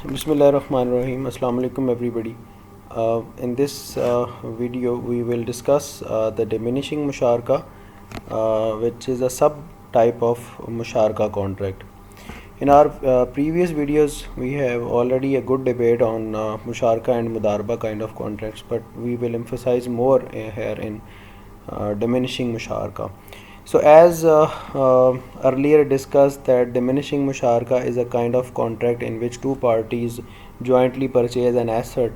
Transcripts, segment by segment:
Bismillahirrahmanirrahim. Assalamu alaikum everybody. In this video we will discuss the diminishing musharaka, which is a sub-type of musharaka contract. In our previous videos we have already a good debate on musharaka and mudarba kind of contracts, but we will emphasize more here in diminishing musharaka. So as earlier discussed, that diminishing musharaka is a kind of contract in which two parties jointly purchase an asset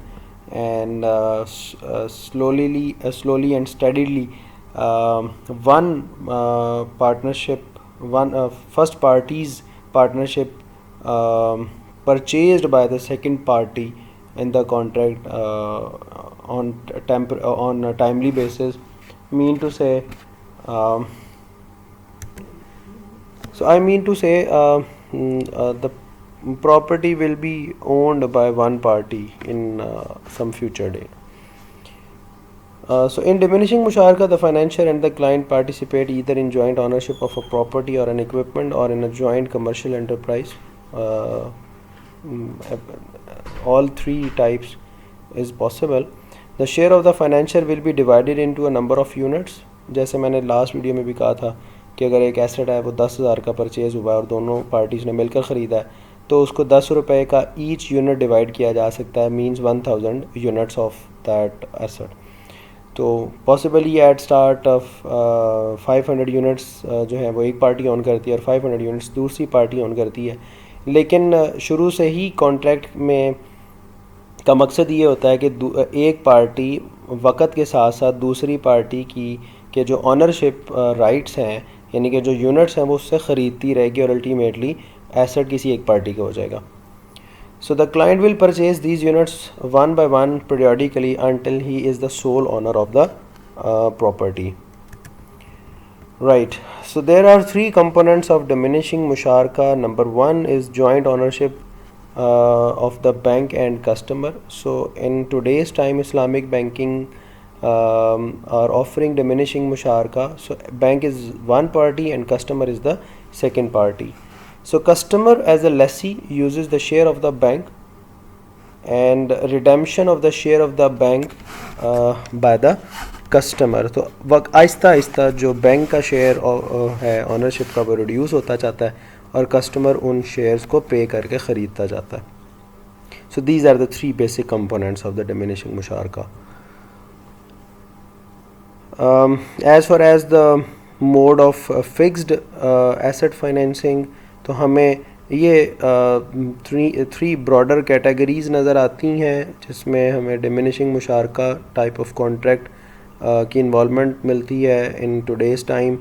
and slowly and steadily one partnership, one first party's partnership purchased by the second party in the contract on a timely basis. Mean to say. I mean to say the property will be owned by one party in some future day. So in diminishing musharaka, the financier and the client participate either in joint ownership of a property or an equipment or in a joint commercial enterprise. All three types is possible. The share of the financier will be divided into a number of units. जैसे मैंने last video में भी कहा था कि अगर एक asset है वो 10,000 का परचेज़ हुआ है और दोनों पार्टीज़ ने मिलकर ख़रीदा है तो उसको 10 रुपये का ईच यूनिट डिवाइड किया जा सकता है, means 1000 units of that asset. तो possibly at start of 500 units जो है वो एक पार्टी ऑन करती है और 500 यूनिट्स दूसरी पार्टी ऑन करती है. लेकिन शुरू से ही कॉन्ट्रैक्ट में का मकसद ये होता है कि एक पार्टी वक़्त के साथ साथ दूसरी पार्टी के जो ऑनरशिप राइट्स हैं, यानी कि जो यूनिट्स हैं वो उससे ख़रीदती रहेगी और अल्टीमेटली एसेट किसी एक पार्टी का हो जाएगा. So the client will purchase these units one by one periodically until he is the sole owner of the property. Right. So there are three components of diminishing musharaka. Number one is joint ownership of the bank and customer. So in today's time, Islamic banking are offering diminishing musharaka. So bank is one party and customer is the second party. So customer as a lessee uses the share of the bank and redemption of the share of the bank by the customer. तो वक्त आहिस्ता आहिस्ता जो bank का share है ownership का वो reduce होता जाता है और कस्टमर उन शेयर्स को पे करके ख़रीदता जाता है. So these are the three basic components of the diminishing मुशारका. As far as the mode of fixed asset financing, तो हमें ये थ्री ब्रॉडर कैटेगरीज़ नज़र आती हैं जिसमें हमें डिमिनिशिंग मुशारका टाइप ऑफ कॉन्ट्रैक्ट की इन्वॉल्वमेंट मिलती है इन टुडेज़ टाइम,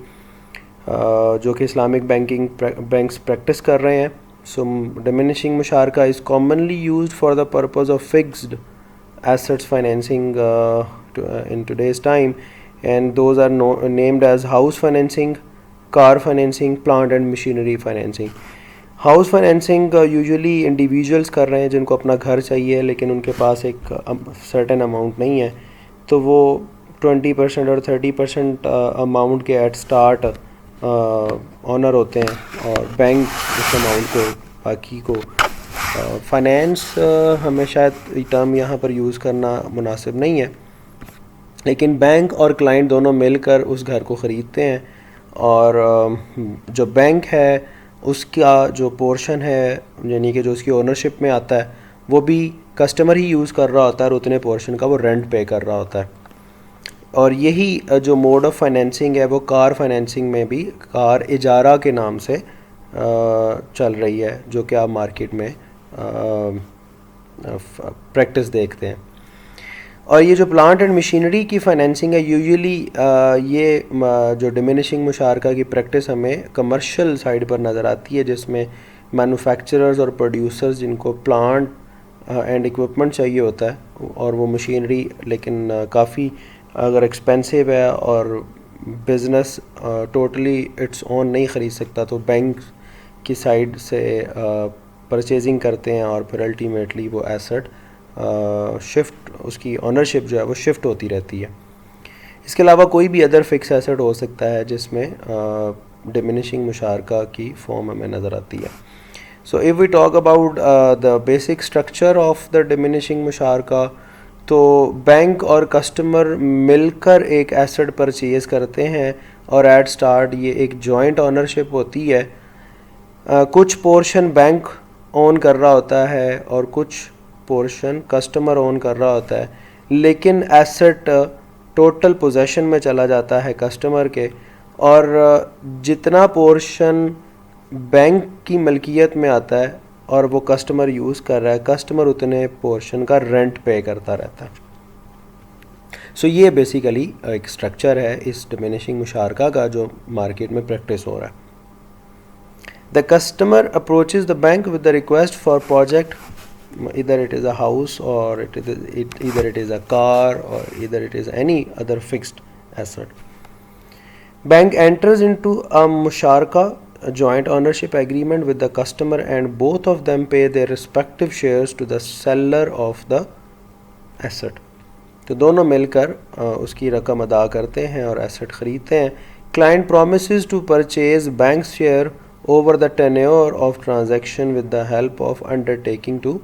जो कि इस्लामिक बैंक्स प्रैक्टिस कर रहे हैं. सो डिमिनिशिंग मुशारका is commonly used for the purpose of fixed assets financing in today's time, and those are named as house financing, car financing, plant and machinery financing. House financing usually individuals कर रहे हैं जिनको अपना घर चाहिए लेकिन उनके पास एक सर्टेन अमाउंट नहीं है, तो वो 20% और 30% अमाउंट के एट स्टार्ट ऑनर होते हैं और बैंक उस अमाउंट को बाकी को फाइनेंस हमें शायद टर्म यहाँ पर यूज़ करना मुनासिब नहीं है, लेकिन बैंक और क्लाइंट दोनों मिलकर उस घर को ख़रीदते हैं और जो बैंक है उसका जो पोर्शन है यानी कि जो उसकी ओनरशिप में आता है वो भी कस्टमर ही यूज़ कर रहा होता है और उतने पोर्शन का वो रेंट पे कर रहा होता है. और यही जो मोड ऑफ फाइनेंसिंग है वो कार फाइनेंसिंग में भी कार इजारा के नाम से चल रही है, जो कि आप मार्केट में प्रैक्टिस देखते हैं. और ये जो प्लांट एंड मशीनरी की फाइनेंसिंग है यूजुअली ये जो डिमिनिशिंग मुशारका की प्रैक्टिस हमें कमर्शियल साइड पर नज़र आती है, जिसमें मैन्युफैक्चरर्स और प्रोड्यूसर्स जिनको प्लांट एंड इक्विपमेंट चाहिए होता है और वो मशीनरी लेकिन काफ़ी अगर एक्सपेंसिव है और बिज़नेस टोटली इट्स ओन नहीं ख़रीद सकता तो बैंक की साइड से परचेजिंग करते हैं और फिर अल्टीमेटली वो एसेट शिफ्ट उसकी ऑनरशिप जो है वो शिफ्ट होती रहती है. इसके अलावा कोई भी अदर फिक्स एसेट हो सकता है जिसमें डिमिनिशिंग मुशारका की फॉर्म हमें नज़र आती है. So if we talk about the basic structure of the diminishing मुशारका, तो बैंक और कस्टमर मिलकर एक एसेट परचेज़ करते हैं और एट स्टार्ट ये एक जॉइंट ओनरशिप होती है। कुछ पोर्शन बैंक ओन कर रहा होता है और कुछ पोर्शन कस्टमर ओन कर रहा होता है, लेकिन एसेट टोटल पोजेशन में चला जाता है कस्टमर के, और जितना पोर्शन बैंक की मलकियत में आता है और वो कस्टमर यूज़ कर रहा है, कस्टमर उतने पोर्शन का रेंट पे करता रहता है। सो ये बेसिकली एक स्ट्रक्चर है इस डिमिनिशिंग मुशारका का जो मार्केट में प्रैक्टिस हो रहा है। The customer approaches the bank with the request for project, either it is a house or either it is a car or either it is any other fixed asset. Bank enters into a musharaka, a joint ownership agreement with the customer, and both of them pay their respective shares to the seller of the asset. तो दोनों मिलकर उसकी रकम अदा करते हैं और asset ख़रीदते हैं। Client promises to purchase bank's share over the tenure of transaction with the help of undertaking to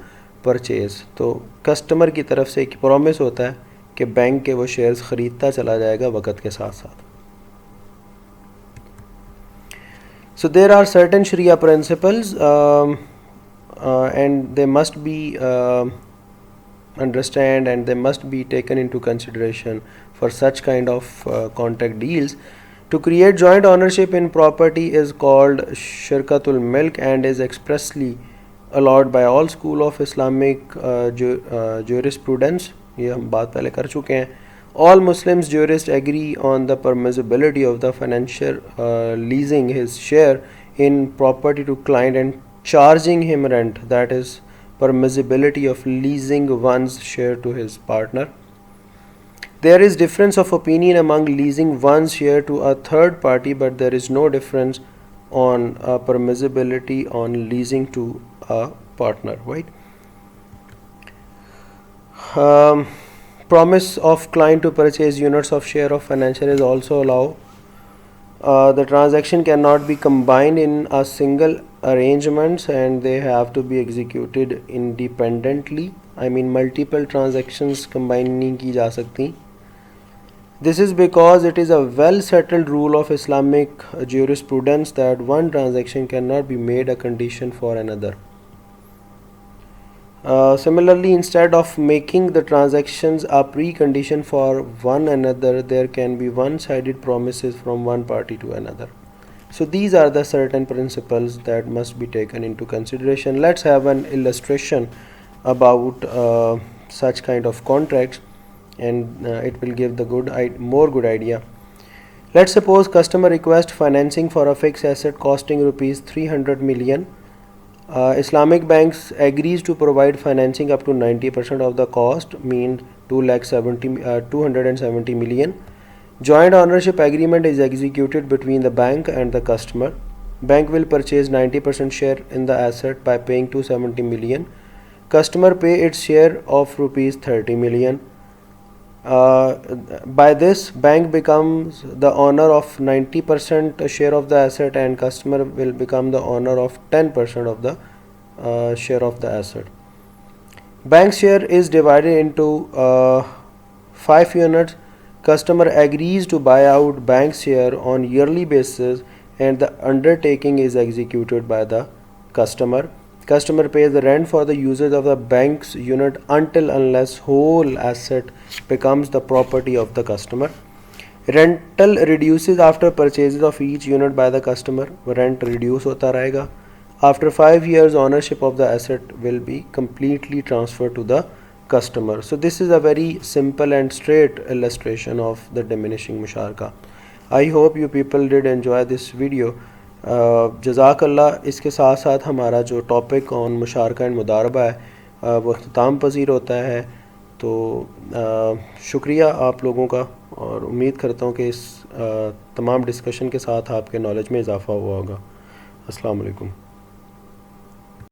purchase. तो कस्टमर की तरफ से एक प्रॉमिस होता है कि बैंक के वो शेयर्स ख़रीदता चला जाएगा वक़्त के साथ साथ। सो देयर आर सर्टेन शरिया principles and they must be understand and they must be taken into consideration for such kind of contract deals. To create joint ownership in property is called shirkatul milk and is expressly allowed by all school of Islamic jurisprudence. ये हम बात पहले कर चुके हैं। All Muslims jurists agree on the permissibility of the financier leasing his share in property to client and charging him rent, that is permissibility of leasing one's share to his partner. There is difference of opinion among leasing one's share to a third party, but there is no difference on permissibility on leasing to a partner, right? Promise of client to purchase units of share of financier is also allowed. The transaction cannot be combined in a single arrangements and they have to be executed independently. I mean multiple transactions combined नहीं की जा सकती. This is because it is a well settled rule of Islamic jurisprudence that one transaction cannot be made a condition for another. Similarly, instead of making the transactions a precondition for one another, there can be one-sided promises from one party to another. So these are the certain principles that must be taken into consideration. Let's have an illustration about such kind of contracts, and it will give the more good idea. Let's suppose customer requests financing for a fixed asset costing rupees 300 million. Islamic banks agrees to provide financing up to 90% of the cost, means 270 million. Joint ownership agreement is executed between the bank and the customer. Bank will purchase 90% share in the asset by paying 270 million. Customer pay its share of rupees 30 million. By this, bank becomes the owner of 90% share of the asset and customer will become the owner of 10% of the share of the asset. Bank share is divided into 5 units. Customer agrees to buy out bank share on yearly basis and the undertaking is executed by the customer. Customer pays the rent for the usage of the bank's unit until unless whole asset becomes the property of the customer. Rental reduces after purchases of each unit by the customer. Rent reduce होता रहेगा. After 5 years, ownership of the asset will be completely transferred to the customer. So this is a very simple and straight illustration of the diminishing musharaka. I hope you people did enjoy this video. जज़ाकल्लाह। इसके साथ साथ हमारा जो topic on मुशारका and मुदारबा है वो अख्ताम पज़ीर होता है। तो शुक्रिया आप लोगों का, और उम्मीद करता हूँ कि इस तमाम डिस्कशन के साथ आपके नॉलेज में इजाफ़ा हुआ होगा। अस्सलाम वालेकुम।